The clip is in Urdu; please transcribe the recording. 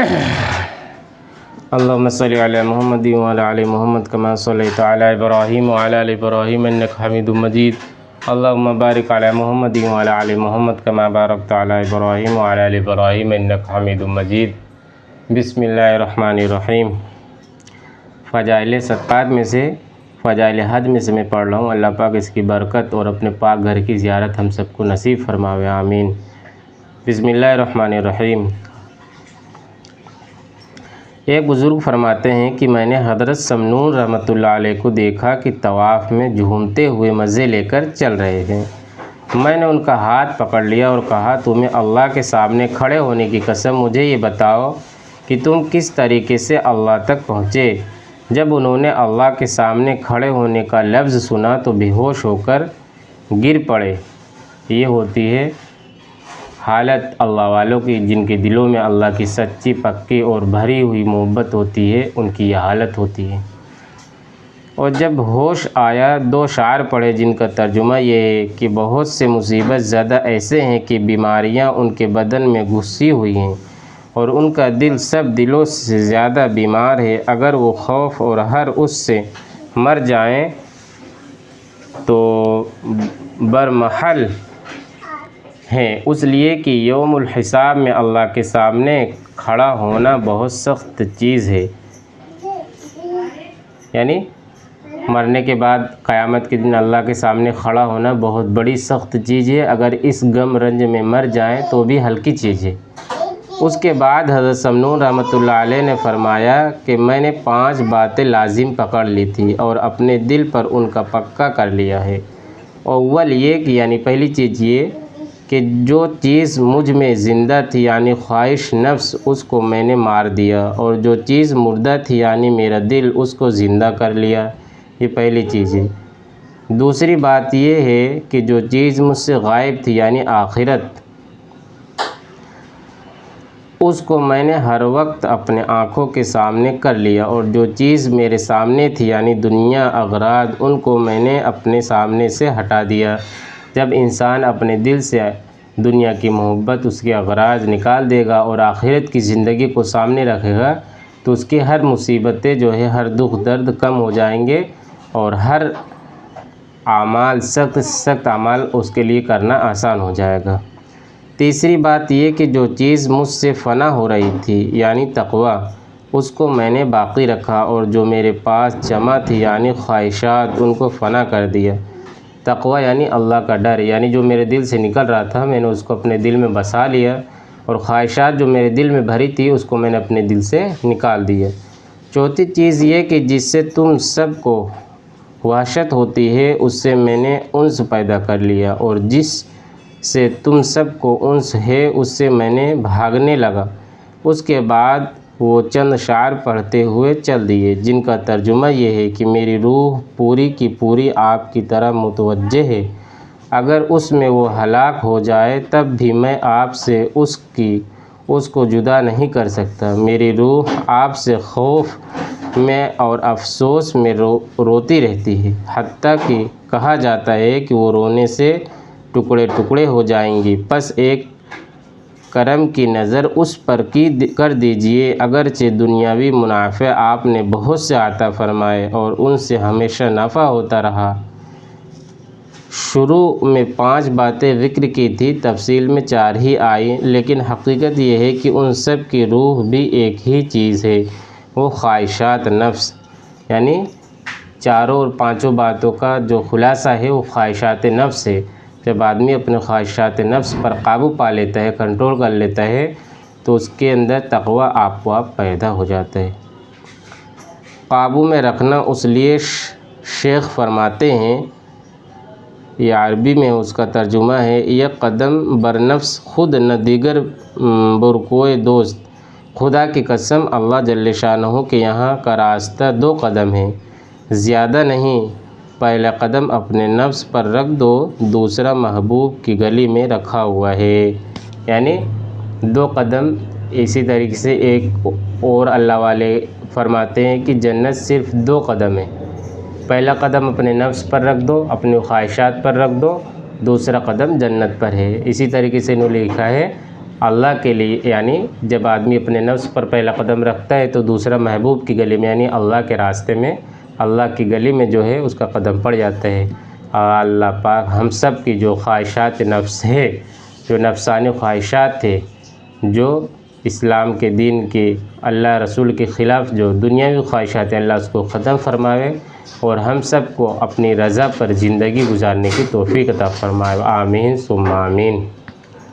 اللهم صل علی محمد وعلی آل محمد کما صلیت علی ابراہیم وعلی آل ابراہیم انک حمید مجید اللهم بارک علی محمد وعلی آل محمد کما بارکت علی ابراہیم وعلی آل ابراہیم انک حمید مجید۔ بسم اللہ الرحمن الرحیم۔ فضائل صدقات میں سے فضائل حج میں سے میں پڑھ رہا ہوں۔ اللہ پاک اس کی برکت اور اپنے پاک گھر کی زیارت ہم سب کو نصیب فرماوے، آمین۔ بسم اللہ الرحمن الرحیم۔ ایک بزرگ فرماتے ہیں کہ میں نے حضرت سمنون رحمۃ اللہ علیہ کو دیکھا کہ طواف میں جھومتے ہوئے مزے لے کر چل رہے ہیں۔ میں نے ان کا ہاتھ پکڑ لیا اور کہا، تمہیں اللہ کے سامنے کھڑے ہونے کی قسم مجھے یہ بتاؤ کہ تم کس طریقے سے اللہ تک پہنچے۔ جب انہوں نے اللہ کے سامنے کھڑے ہونے کا لفظ سنا تو بے ہوش ہو کر گر پڑے۔ یہ ہوتی ہے حالت اللہ والوں کی، جن کے دلوں میں اللہ کی سچی، پکی اور بھری ہوئی محبت ہوتی ہے، ان کی یہ حالت ہوتی ہے۔ اور جب ہوش آیا دو اشعار پڑھے جن کا ترجمہ یہ ہے کہ بہت سے مصیبت زدہ ایسے ہیں کہ بیماریاں ان کے بدن میں گھسی ہوئی ہیں اور ان کا دل سب دلوں سے زیادہ بیمار ہے۔ اگر وہ خوف اور اس سے مر جائیں تو برمحل ہیں، اس لیے کہ یوم الحساب میں اللہ کے سامنے کھڑا ہونا بہت سخت چیز ہے۔ یعنی مرنے کے بعد قیامت کے دن اللہ کے سامنے کھڑا ہونا بہت بڑی سخت چیز ہے۔ اگر اس غم رنج میں مر جائیں تو بھی ہلکی چیز ہے۔ اس کے بعد حضرت سمنون رحمۃ اللہ علیہ نے فرمایا کہ میں نے 5 باتیں لازم پکڑ لی تھی اور اپنے دل پر ان کا پکا کر لیا ہے۔ اول یہ کہ یعنی پہلی چیز یہ کہ جو چیز مجھ میں زندہ تھی یعنی خواہش نفس، اس کو میں نے مار دیا، اور جو چیز مردہ تھی یعنی میرا دل، اس کو زندہ کر لیا۔ یہ پہلی چیز ہے۔ دوسری بات یہ ہے کہ جو چیز مجھ سے غائب تھی یعنی آخرت، اس کو میں نے ہر وقت اپنے آنکھوں کے سامنے کر لیا، اور جو چیز میرے سامنے تھی یعنی دنیا، اغراض، ان کو میں نے اپنے سامنے سے ہٹا دیا۔ جب انسان اپنے دل سے دنیا کی محبت، اس کے اغراض نکال دے گا اور آخرت کی زندگی کو سامنے رکھے گا تو اس کی ہر مصیبتیں جو ہے، ہر دکھ درد کم ہو جائیں گے اور ہر اعمال، سخت اعمال اس کے لیے کرنا آسان ہو جائے گا۔ تیسری بات یہ کہ جو چیز مجھ سے فنا ہو رہی تھی یعنی تقوی، اس کو میں نے باقی رکھا، اور جو میرے پاس جمع تھی یعنی خواہشات، ان کو فنا کر دیا۔ تقوی یعنی اللہ کا ڈر، یعنی جو میرے دل سے نکل رہا تھا میں نے اس کو اپنے دل میں بسا لیا، اور خواہشات جو میرے دل میں بھری تھی اس کو میں نے اپنے دل سے نکال دیا۔ چوتھی چیز یہ کہ جس سے تم سب کو وحشت ہوتی ہے اس سے میں نے انس پیدا کر لیا، اور جس سے تم سب کو انس ہے اس سے میں نے بھاگنے لگا۔ اس کے بعد وہ چند اشعار پڑھتے ہوئے چل دیے جن کا ترجمہ یہ ہے کہ میری روح پوری کی پوری آپ کی طرح متوجہ ہے، اگر اس میں وہ ہلاک ہو جائے تب بھی میں آپ سے اس کو جدا نہیں کر سکتا۔ میری روح آپ سے خوف میں اور افسوس میں روتی رہتی ہے، حتیٰ کہ کہا جاتا ہے کہ وہ رونے سے ٹکڑے ٹکڑے ہو جائیں گی۔ پس ایک کرم کی نظر اس پر کر دیجئے، اگرچہ دنیاوی منافع آپ نے بہت سے عطا فرمائے اور ان سے ہمیشہ نفع ہوتا رہا۔ شروع میں 5 باتیں ذکر کی تھی، تفصیل میں 4 ہی آئیں، لیکن حقیقت یہ ہے کہ ان سب کی روح بھی ایک ہی چیز ہے، وہ خواہشات نفس۔ یعنی 4 اور 5 باتوں کا جو خلاصہ ہے وہ خواہشات نفس ہے۔ جب آدمی اپنے خواہشات نفس پر قابو پا لیتا ہے، کنٹرول کر لیتا ہے، تو اس کے اندر تقوی آپ پیدا ہو جاتا ہے۔ قابو میں رکھنا، اس لیے شیخ فرماتے ہیں، یہ عربی میں اس کا ترجمہ ہے، یک قدم بر نفس خود نہ دیگر بر کوئی دوست۔ خدا کی قسم، اللہ جل شانہ کے یہاں کا راستہ 2 قدم ہے، زیادہ نہیں۔ پہلا قدم اپنے نفس پر رکھ دو، دوسرا محبوب کی گلی میں رکھا ہوا ہے۔ یعنی 2 قدم۔ اسی طریقے سے ایک اور اللہ والے فرماتے ہیں کہ جنت صرف 2 قدم ہے، پہلا قدم اپنے نفس پر رکھ دو، اپنے خواہشات پر رکھ دو، دوسرا قدم جنت پر ہے۔ اسی طریقے سے انہوں نے لکھا ہے اللہ کے لیے، یعنی جب آدمی اپنے نفس پر پہلا قدم رکھتا ہے تو دوسرا محبوب کی گلی میں یعنی اللہ کے راستے میں، اللہ کی گلی میں جو ہے اس کا قدم پڑ جاتا ہے۔ اور اللہ پاک ہم سب کی جو خواہشات نفس ہے، جو نفسانی خواہشات تھے، جو اسلام کے دین کی، اللہ رسول کے خلاف جو دنیاوی خواہشات ہیں، اللہ اس کو ختم فرماوے اور ہم سب کو اپنی رضا پر زندگی گزارنے کی توفیق عطا فرمائے۔ آمین ثم آمین۔